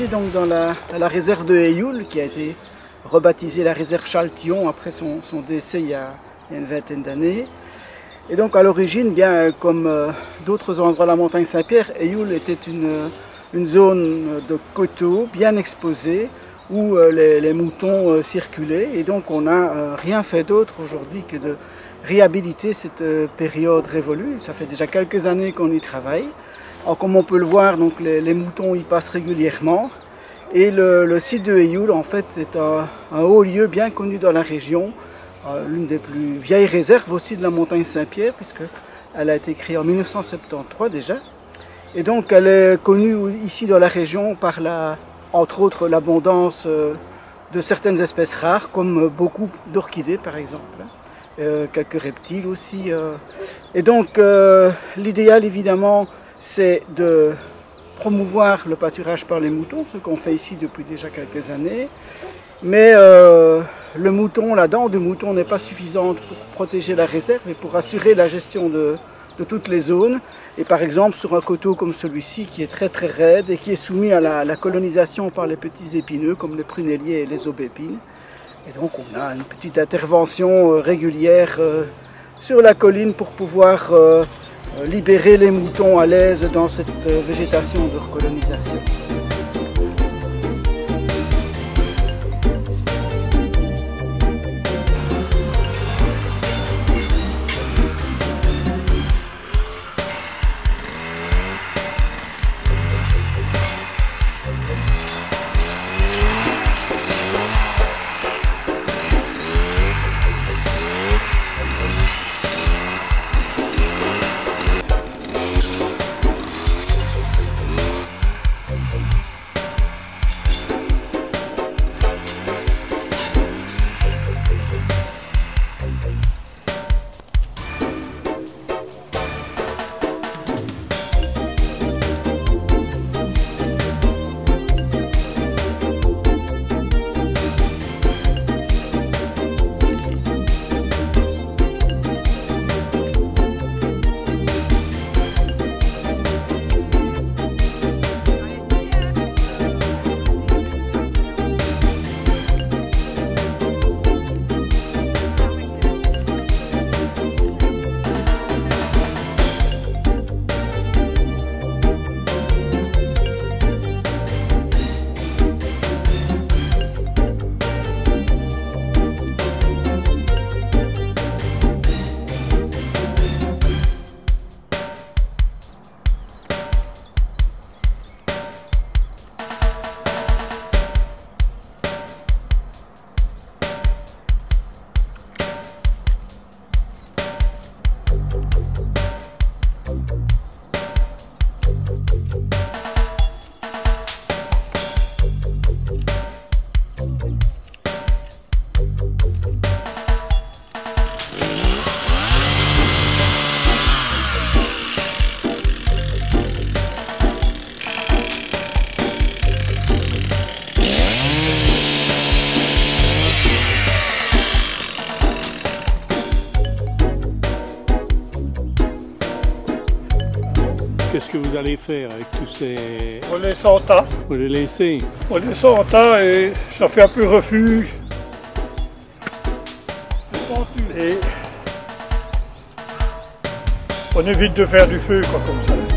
ici donc dans la réserve de Ayoul, qui a été rebaptisée la réserve Charles-Tillon après son décès il y a une vingtaine d'années. Et donc à l'origine, bien comme d'autres endroits de la montagne Saint-Pierre, Ayoul était une zone de coteaux bien exposée où les moutons circulaient. Et donc on n'a rien fait d'autre aujourd'hui que de réhabiliter cette période révolue. Ça fait déjà quelques années qu'on y travaille. Alors, comme on peut le voir, donc, les moutons y passent régulièrement. Et le site de Ayoul, en fait, est un haut lieu bien connu dans la région. L'une des plus vieilles réserves aussi de la montagne Saint-Pierre, puisqu'elle a été créée en 1973 déjà. Et donc elle est connue ici dans la région par entre autres l'abondance de certaines espèces rares, comme beaucoup d'orchidées par exemple, quelques reptiles aussi. Et donc l'idéal évidemment c'est de promouvoir le pâturage par les moutons, ce qu'on fait ici depuis déjà quelques années. Mais le mouton, la dent du mouton n'est pas suffisante pour protéger la réserve et pour assurer la gestion de toutes les zones. Et par exemple sur un coteau comme celui-ci qui est très raide et qui est soumis à la colonisation par les petits épineux comme les prunelliers et les aubépines. Et donc on a une petite intervention régulière sur la colline pour pouvoir libérer les moutons à l'aise dans cette végétation de recolonisation. Qu'est-ce que vous allez faire avec tous ces... On les laisse en tas. Vous les laissez? On les laisse en tas et ça fait un peu refuge. Et on évite de faire du feu quoi, comme ça.